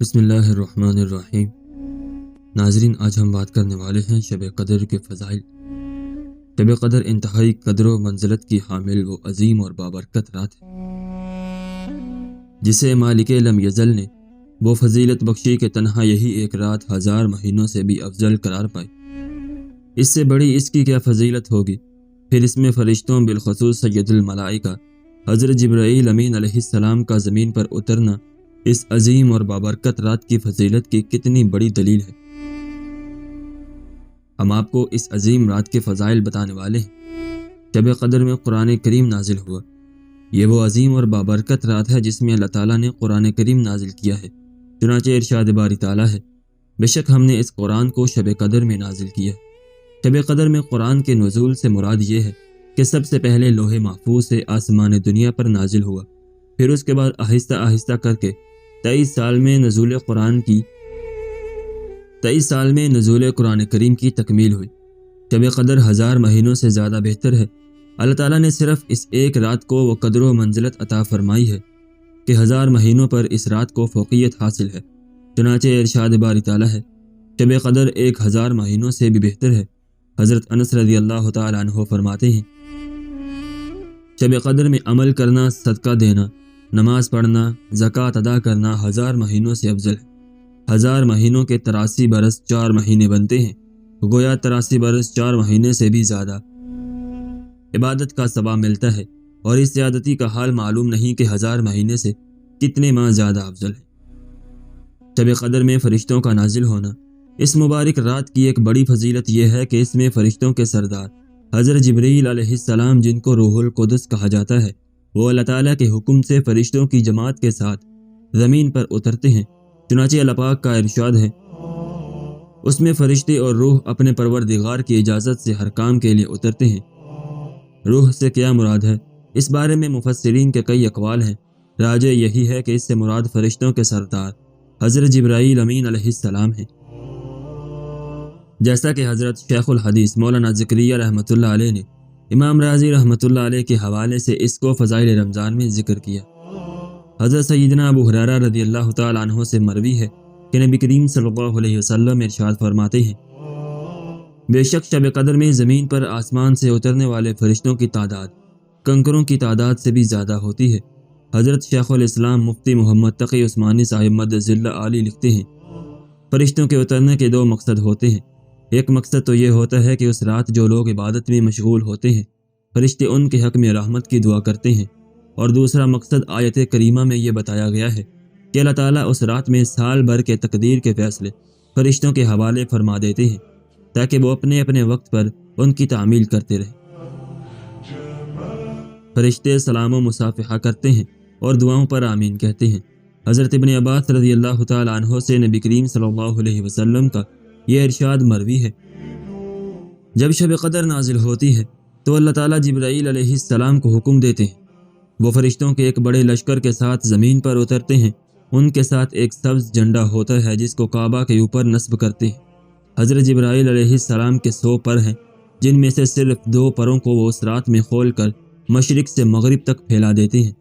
بسم اللہ الرحمن الرحیم۔ ناظرین، آج ہم بات کرنے والے ہیں شب قدر کے فضائل۔ شب قدر انتہائی قدر و منزلت کی حامل وہ عظیم اور بابرکت رات ہے جسے مالک لم یزل نے وہ فضیلت بخشی کہ تنہا یہی ایک رات 1000 مہینوں سے بھی افضل قرار پائی۔ اس سے بڑی اس کی کیا فضیلت ہوگی؟ پھر اس میں فرشتوں بالخصوص سید الملائکہ حضرت جبرائیل امین علیہ السلام کا زمین پر اترنا اس عظیم اور بابرکت رات کی فضیلت کی کتنی بڑی دلیل ہے۔ ہم آپ کو اس عظیم رات کے فضائل بتانے والے ہیں۔ شب قدر میں قرآن کریم نازل ہوا۔ یہ وہ عظیم اور بابرکت رات ہے جس میں اللہ تعالیٰ نے قرآن کریم نازل کیا ہے۔ چنانچہ ارشاد باری تعالیٰ ہے، بے شک ہم نے اس قرآن کو شب قدر میں نازل کیا۔ شب قدر میں قرآن کے نزول سے مراد یہ ہے کہ سب سے پہلے لوح محفوظ سے آسمان دنیا پر نازل ہوا، پھر اس کے بعد آہستہ آہستہ کر کے 23 سال میں نزول قرآن کریم کی تکمیل ہوئی۔ شب قدر 1000 مہینوں سے زیادہ بہتر ہے۔ اللہ تعالیٰ نے صرف اس ایک رات کو وہ قدر و منزلت عطا فرمائی ہے کہ 1000 مہینوں پر اس رات کو فوقیت حاصل ہے۔ چنانچہ ارشاد باری تعالیٰ ہے، شب قدر 1000 مہینوں سے بھی بہتر ہے۔ حضرت انس رضی اللہ تعالیٰ عنہ فرماتے ہیں، شب قدر میں عمل کرنا، صدقہ دینا، نماز پڑھنا، زکوٰۃ ادا کرنا 1000 مہینوں سے افضل ہے۔ 1000 مہینوں کے 83 برس 4 مہینے بنتے ہیں، گویا 83 برس 4 مہینے سے بھی زیادہ عبادت کا ثواب ملتا ہے، اور اس زیادتی کا حال معلوم نہیں کہ 1000 مہینے سے کتنے ماہ زیادہ افضل ہے۔ شب قدر میں فرشتوں کا نازل ہونا۔ اس مبارک رات کی ایک بڑی فضیلت یہ ہے کہ اس میں فرشتوں کے سردار حضرت جبرائیل علیہ السلام، جن کو روح القدس کہا جاتا ہے، وہ اللہ تعالیٰ کے حکم سے فرشتوں کی جماعت کے ساتھ زمین پر اترتے ہیں۔ چنانچہ اللہ پاک کا ارشاد ہے، اس میں فرشتے اور روح اپنے پروردگار کی اجازت سے ہر کام کے لیے اترتے ہیں۔ روح سے کیا مراد ہے؟ اس بارے میں مفسرین کے کئی اقوال ہیں۔ راجح یہی ہے کہ اس سے مراد فرشتوں کے سردار حضرت جبرائیل امین علیہ السلام ہیں، جیسا کہ حضرت شیخ الحدیث مولانا زکریا رحمۃ اللہ علیہ نے امام راضی رحمۃ اللہ علیہ کے حوالے سے اس کو فضائل رمضان میں ذکر کیا۔ حضرت سیدنا ابو ہریرہ رضی اللہ تعالیٰ عنہ سے مروی ہے کہ نبی کریم صلی اللہ علیہ وسلم ارشاد فرماتے ہیں، بے شک شب قدر میں زمین پر آسمان سے اترنے والے فرشتوں کی تعداد کنکروں کی تعداد سے بھی زیادہ ہوتی ہے۔ حضرت شیخ الاسلام مفتی محمد تقی عثمانی صاحب مدظ علی لکھتے ہیں، فرشتوں کے اترنے کے 2 مقصد ہوتے ہیں۔ ایک مقصد تو یہ ہوتا ہے کہ اس رات جو لوگ عبادت میں مشغول ہوتے ہیں، فرشتے ان کے حق میں رحمت کی دعا کرتے ہیں، اور دوسرا مقصد آیت کریمہ میں یہ بتایا گیا ہے کہ اللہ تعالیٰ اس رات میں سال بھر کے تقدیر کے فیصلے فرشتوں کے حوالے فرما دیتے ہیں تاکہ وہ اپنے اپنے وقت پر ان کی تعمیل کرتے رہیں۔ فرشتے سلام و مصافحہ کرتے ہیں اور دعاؤں پر آمین کہتے ہیں۔ حضرت ابن عباس رضی اللہ تعالیٰ عنہ سے نبی کریم صلی اللہ علیہ وسلم کا یہ ارشاد مروی ہے، جب شب قدر نازل ہوتی ہے تو اللہ تعالیٰ جبرائیل علیہ السلام کو حکم دیتے ہیں، وہ فرشتوں کے ایک بڑے لشکر کے ساتھ زمین پر اترتے ہیں۔ ان کے ساتھ ایک سبز جھنڈا ہوتا ہے جس کو کعبہ کے اوپر نصب کرتے ہیں۔ حضرت جبرائیل علیہ السلام کے 100 پر ہیں، جن میں سے صرف 2 پروں کو وہ اس رات میں کھول کر مشرق سے مغرب تک پھیلا دیتے ہیں۔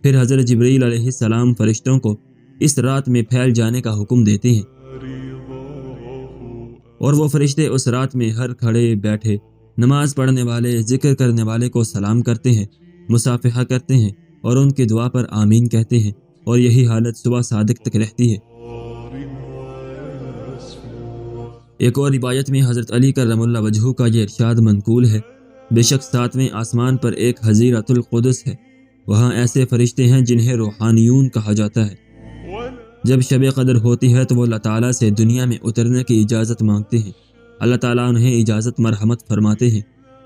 پھر حضرت جبرائیل علیہ السلام فرشتوں کو اس رات میں پھیل جانے کا حکم دیتے ہیں، اور وہ فرشتے اس رات میں ہر کھڑے بیٹھے نماز پڑھنے والے، ذکر کرنے والے کو سلام کرتے ہیں، مصافحہ کرتے ہیں اور ان کی دعا پر آمین کہتے ہیں، اور یہی حالت صبح صادق تک رہتی ہے۔ ایک اور روایت میں حضرت علی کرم اللہ وجہہ کا یہ ارشاد منقول ہے، بے شک 7ویں آسمان پر ایک حضیرۃ القدس ہے، وہاں ایسے فرشتے ہیں جنہیں روحانیون کہا جاتا ہے۔ جب شب قدر ہوتی ہے تو وہ اللہ تعالیٰ سے دنیا میں اترنے کی اجازت مانگتے ہیں۔ اللہ تعالیٰ انہیں اجازت مرحمت فرماتے ہیں،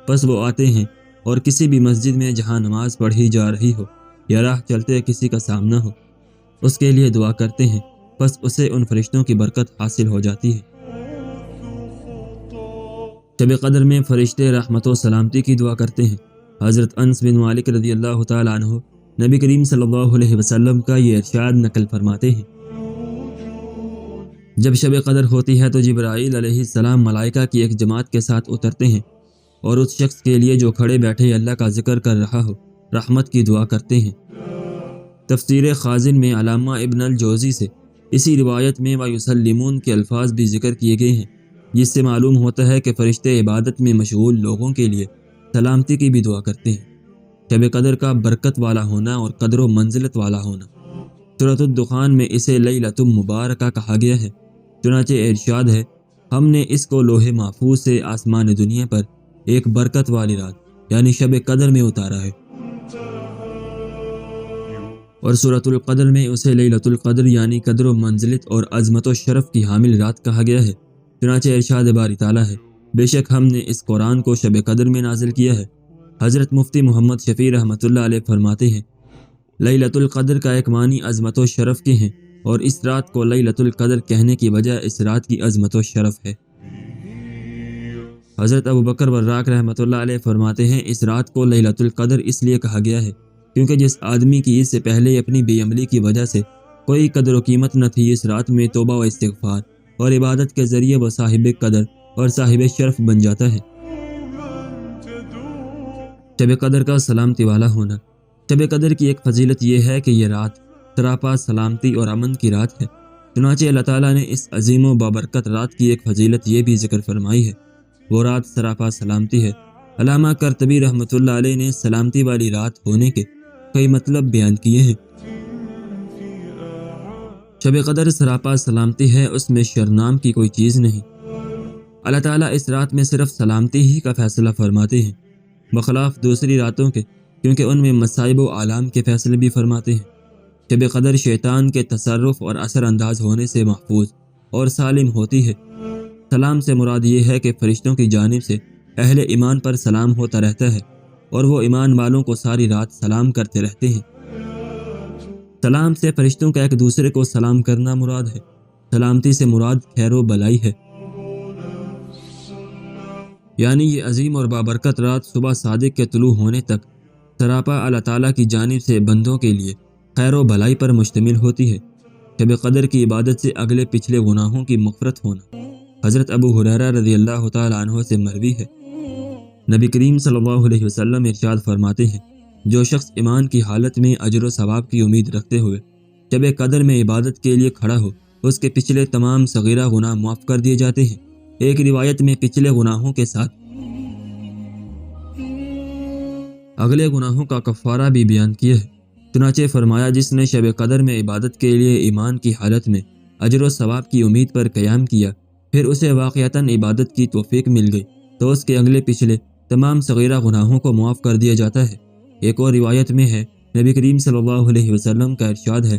پس وہ آتے ہیں اور کسی بھی مسجد میں جہاں نماز پڑھی جا رہی ہو یا راہ چلتے کسی کا سامنا ہو، اس کے لیے دعا کرتے ہیں، پس اسے ان فرشتوں کی برکت حاصل ہو جاتی ہے۔ شب قدر میں فرشتے رحمت و سلامتی کی دعا کرتے ہیں۔ حضرت انس بن مالک رضی اللہ تعالیٰ عنہ نبی کریم صلی اللہ علیہ وسلم کا یہ ارشاد نقل فرماتے ہیں، جب شب قدر ہوتی ہے تو جبرائیل علیہ السلام ملائکہ کی ایک جماعت کے ساتھ اترتے ہیں اور اس شخص کے لیے جو کھڑے بیٹھے اللہ کا ذکر کر رہا ہو رحمت کی دعا کرتے ہیں۔ تفسیر خازن میں علامہ ابن الجوزی سے اسی روایت میں وَيُسَلِّمُونَ کے الفاظ بھی ذکر کیے گئے ہیں، جس سے معلوم ہوتا ہے کہ فرشتے عبادت میں مشغول لوگوں کے لیے سلامتی کی بھی دعا کرتے ہیں۔ شب قدر کا برکت والا ہونا اور قدر و منزلت والا ہونا۔ سورۃ الدخان میں اسے لیلۃ مبارکہ کہا گیا ہے، چنانچہ ارشاد ہے، ہم نے اس کو لوح محفوظ سے آسمان دنیا پر ایک برکت والی رات یعنی شب قدر میں اتارا ہے، اور سورۃ القدر میں اسے لیلۃ القدر یعنی قدر و منزلت اور عظمت و شرف کی حامل رات کہا گیا ہے۔ چنانچہ ارشاد باری تعالیٰ ہے، بے شک ہم نے اس قرآن کو شب قدر میں نازل کیا ہے۔ حضرت مفتی محمد شفیع رحمۃ اللہ علیہ فرماتے ہیں، لیلۃ القدر کا ایک معنی عظمت و شرف کے ہیں، اور اس رات کو لیلۃ القدر کہنے کی وجہ اس رات کی عظمت و شرف ہے۔ حضرت ابوبکر وراق رحمۃ اللہ علیہ فرماتے ہیں، اس رات کو لیلۃ القدر اس لیے کہا گیا ہے کیونکہ جس آدمی کی اس سے پہلے اپنی بے عملی کی وجہ سے کوئی قدر و قیمت نہ تھی، اس رات میں توبہ و استغفار اور عبادت کے ذریعے وہ صاحب قدر اور صاحب شرف بن جاتا ہے۔ شب قدر کا سلامتی والا ہونا۔ شب قدر کی ایک فضیلت یہ ہے کہ یہ رات سراپا سلامتی اور امن کی رات ہے۔ چنانچہ اللہ تعالیٰ نے اس عظیم و بابرکت رات کی ایک فضیلت یہ بھی ذکر فرمائی ہے، وہ رات سراپا سلامتی ہے۔ علامہ قرطبی رحمۃ اللہ علیہ نے سلامتی والی رات ہونے کے کئی مطلب بیان کیے ہیں۔ شب قدر سراپا سلامتی ہے، اس میں شر نام کی کوئی چیز نہیں۔ اللہ تعالیٰ اس رات میں صرف سلامتی ہی کا فیصلہ فرماتے ہیں، بخلاف دوسری راتوں کے، کیونکہ ان میں مصائب و آلام کے فیصلے بھی فرماتے ہیں۔ شب قدر شیطان کے تصرف اور اثر انداز ہونے سے محفوظ اور سالم ہوتی ہے۔ سلام سے مراد یہ ہے کہ فرشتوں کی جانب سے اہل ایمان پر سلام ہوتا رہتا ہے، اور وہ ایمان والوں کو ساری رات سلام کرتے رہتے ہیں۔ سلام سے فرشتوں کا ایک دوسرے کو سلام کرنا مراد ہے۔ سلامتی سے مراد خیر و بلائی ہے، یعنی یہ عظیم اور بابرکت رات صبح صادق کے طلوع ہونے تک سراپا اللہ تعالیٰ کی جانب سے بندوں کے لیے خیر و بھلائی پر مشتمل ہوتی ہے۔ شب قدر کی عبادت سے اگلے پچھلے گناہوں کی مغفرت ہونا۔ حضرت ابو ہریرہ رضی اللہ تعالیٰ عنہ سے مروی ہے، نبی کریم صلی اللہ علیہ وسلم ارشاد فرماتے ہیں، جو شخص ایمان کی حالت میں اجر و ثواب کی امید رکھتے ہوئے شب قدر میں عبادت کے لیے کھڑا ہو، اس کے پچھلے تمام صغیرہ گناہ معاف کر دیے جاتے ہیں۔ ایک روایت میں پچھلے گناہوں کے ساتھ اگلے گناہوں کا کفارہ بھی بیان کیا ہے۔ چنانچہ فرمایا، جس نے شب قدر میں عبادت کے لیے ایمان کی حالت میں اجر و ثواب کی امید پر قیام کیا، پھر اسے واقعتاً عبادت کی توفیق مل گئی، تو اس کے اگلے پچھلے تمام صغیرہ گناہوں کو معاف کر دیا جاتا ہے۔ ایک اور روایت میں ہے، نبی کریم صلی اللہ علیہ وسلم کا ارشاد ہے،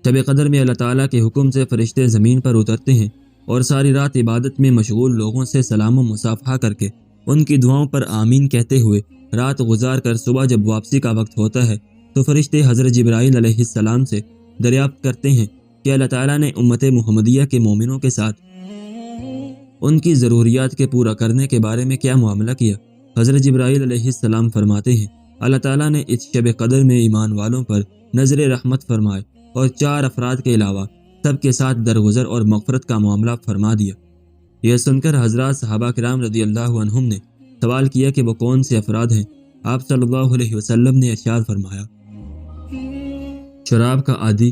شب قدر میں اللہ تعالیٰ کے حکم سے فرشتے زمین پر اترتے ہیں اور ساری رات عبادت میں مشغول لوگوں سے سلام و مصافحہ کر کے ان کی دعاؤں پر آمین کہتے ہوئے رات گزار کر صبح جب واپسی کا وقت ہوتا ہے تو فرشتے حضرت جبرائیل علیہ السلام سے دریافت کرتے ہیں کہ اللہ تعالیٰ نے امت محمدیہ کے مومنوں کے ساتھ ان کی ضروریات کے پورا کرنے کے بارے میں کیا معاملہ کیا۔ حضرت جبرائیل علیہ السلام فرماتے ہیں، اللہ تعالیٰ نے اس شب قدر میں ایمان والوں پر نظر رحمت فرمائے اور 4 افراد کے علاوہ سب کے ساتھ درگزر اور مغفرت کا معاملہ فرما دیا۔ یہ سن کر حضرات صحابہ کرام رضی اللہ عنہم نے سوال کیا کہ وہ کون سے افراد ہیں؟ آپ صلی اللہ علیہ وسلم نے ارشاد فرمایا، شراب کا عادی،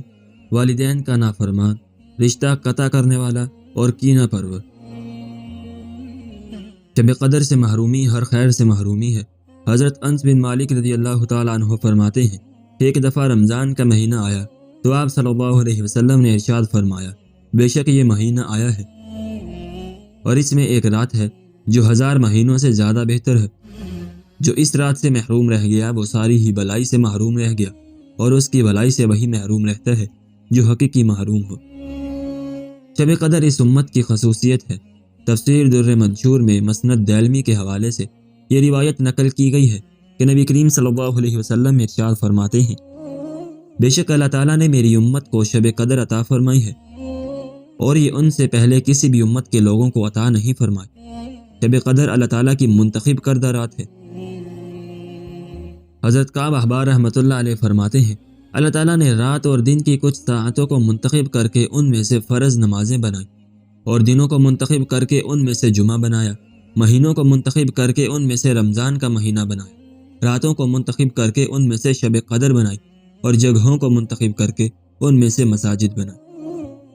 والدین کا نافرمان، رشتہ قطع کرنے والا اور کینہ پرور۔ شب قدر سے محرومی ہر خیر سے محرومی ہے۔ حضرت انس بن مالک رضی اللہ تعالیٰ عنہ فرماتے ہیں، ایک دفعہ رمضان کا مہینہ آیا تو آپ صلی اللہ علیہ وسلم نے ارشاد فرمایا، بے شک یہ مہینہ آیا ہے اور اس میں ایک رات ہے جو 1000 مہینوں سے زیادہ بہتر ہے۔ جو اس رات سے محروم رہ گیا وہ ساری ہی بلائی سے محروم رہ گیا، اور اس کی بلائی سے وہی محروم رہتا ہے جو حقیقی محروم ہو۔ شب قدر اس امت کی خصوصیت ہے۔ تفسیر در منشور میں مسند دیلمی کے حوالے سے یہ روایت نقل کی گئی ہے کہ نبی کریم صلی اللہ علیہ وسلم ارشاد فرماتے ہیں، بے شک اللہ تعالیٰ نے میری امت کو شب قدر عطا فرمائی ہے اور یہ ان سے پہلے کسی بھی امت کے لوگوں کو عطا نہیں فرمائی۔ شب قدر اللہ تعالیٰ کی منتخب کردہ رات ہے۔ حضرت کعب احبار رحمۃ اللہ علیہ فرماتے ہیں، اللہ تعالیٰ نے رات اور دن کی کچھ ساعتوں کو منتخب کر کے ان میں سے فرض نمازیں بنائیں، اور دنوں کو منتخب کر کے ان میں سے جمعہ بنایا، مہینوں کو منتخب کر کے ان میں سے رمضان کا مہینہ بنایا، راتوں کو منتخب کر کے ان میں سے شب قدر بنائی، اور جگہوں کو منتخب کر کے ان میں سے مساجد بنائیں۔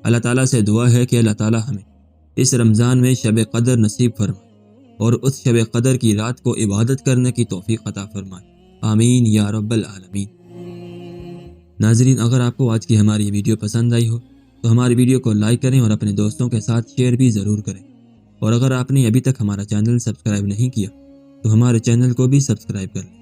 اللہ تعالیٰ سے دعا ہے کہ اللہ تعالیٰ ہمیں اس رمضان میں شب قدر نصیب فرمائے اور اس شب قدر کی رات کو عبادت کرنے کی توفیق عطا فرمائے، آمین یا رب العالمین۔ ناظرین، اگر آپ کو آج کی ہماری یہ ویڈیو پسند آئی ہو تو ہماری ویڈیو کو لائک کریں اور اپنے دوستوں کے ساتھ شیئر بھی ضرور کریں، اور اگر آپ نے ابھی تک ہمارا چینل سبسکرائب نہیں کیا تو ہمارے چینل کو بھی سبسکرائب کر لیں۔